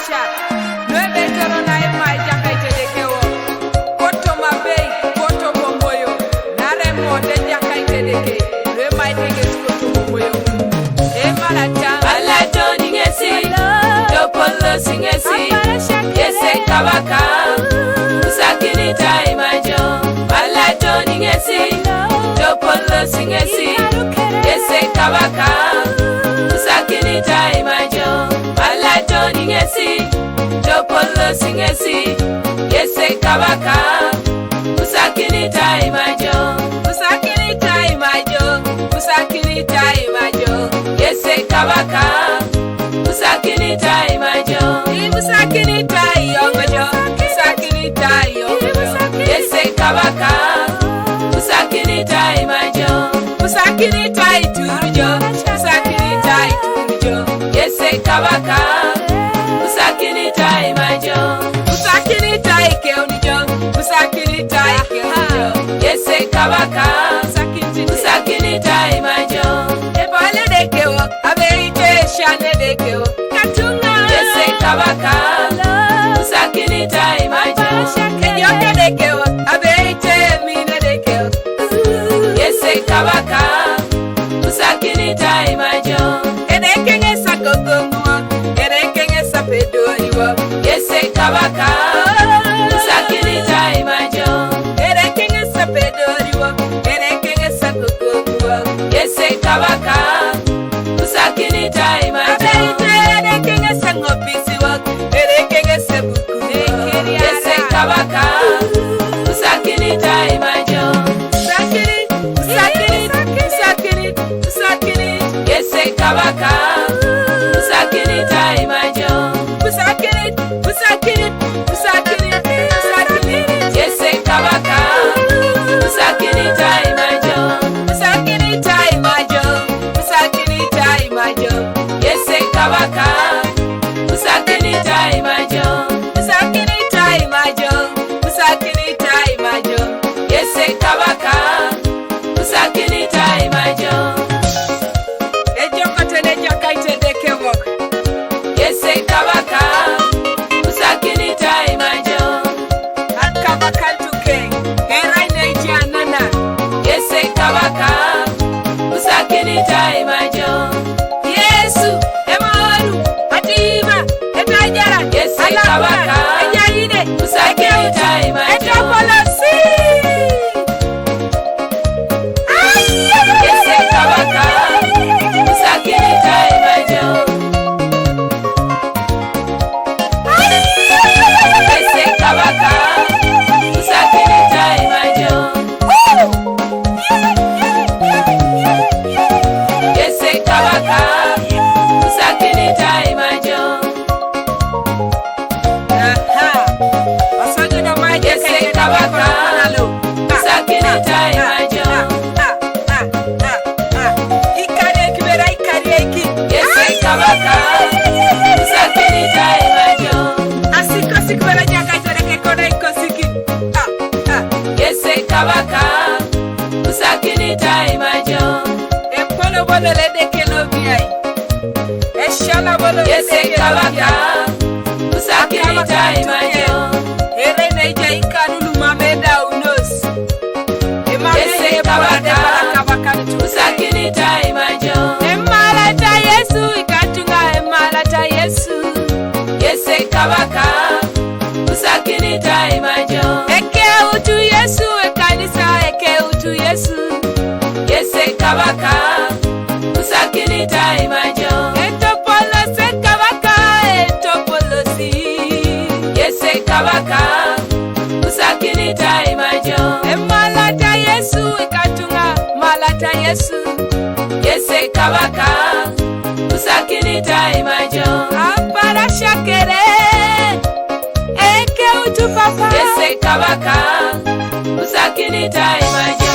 Aparasha, Nueve Torona e mai jakaite de kewo. Koto mabei, koto bomboyo. Nare mo de jakaite de ke. Re mai tege koto bomboyo. E malata, Malato ningesi, Dopolo singesi, Yese kabaka, Usakini taimajo. Malato ningesi, Dopolo singesi, Yese kabaka, Usakini taimajo. Malato ningesi, Dopolo singesi, Yese kabaka, Usakini taimajo. Usakini taimajo, Usakini taimajo. Yese kabaka, Usakini taimajo. Usakini taimajo, Usakini taimajo. Yese kabaka, Usakini taimajo. Usakini taiturjo, Usakini taiturjo. Yese kabaka, Usakini taimajo. Usakini taikeunijo, Usakini taikeunijo. Yese kabaka, Usakini taimajo. Ebale dekewo, abeite shane dekewo. Katunga. Yese kabaka, Usakini taimajo. Ejoke dekewo, abeite mine dekewo. Yese kabaka, Usakini taimajo. Edekenge sakogongwa, edekenge sapedoriwo. Yese kabaka, Usakini taimajo. Edekenge sapedoriwo, edekenge sakogongwa. Yese kabaka, Usakini taimajo. Abeite edekenge sangopisiwo, edekenge sebuku. Yese kabaka, Usakini taimajo. Usakini, usakini, usakini, usakini. Yese kabaka, Usakini taimajo. Usakini, usakini, usakini, usakini. Yese kabaka, Usakini taimajo. Usakini taimajo, usakini taimajo. Yese kabaka, Usakini taimajo. Usakini taimajo, usakini taimajo. Yese kabaka, Usakini taimajo. Ejokote ne jakaite dekewo. Yese kabaka, Usakini taimajo. Akabakantuke, herai ne janana. Yese kabaka, Usakini taimajo. Yesu, emaru, atima, etajara. Yese alaba, kabaka, ejaide, Usakini taimajo. etopolosi. Yese kabaka, Usakini taimajo. Yese kabaka, Usakini taimajo. Yese kabaka, Usakini taimajo. Aha. Wasojo no maje Yese kaya kabaka, nalo. Usakini taimajo. Ikare kibera ikare iki. Yese kabaka, Usakini taimajo. Asiko sikibera jaka itoreke kona ikosiki. Yese kabaka, Usakini taimajo. Empolo bolo lede kelo biai. Eshala bolo Yese kabaka, Usakini taimajo. Ere neja ikanulu mameda unos. Yese kabaka, Kabaka Usakini taimajo. Emalata Yesu ikatunga emalata Yesu. Yese kabaka, Usakini taimajo. Eke utu Yesu ekanisa eke utu Yesu. Yese kabaka, Usakini taimajo. Etopolo se kabaka etopolo si. Yese kabaka, Usakini taimajo. Emalata Yesu ikatunga malata Yesu. Yese kabaka, Usakini taimajo. Aparasha kere eke utu papa. Yese kabaka, Usakini taimajo.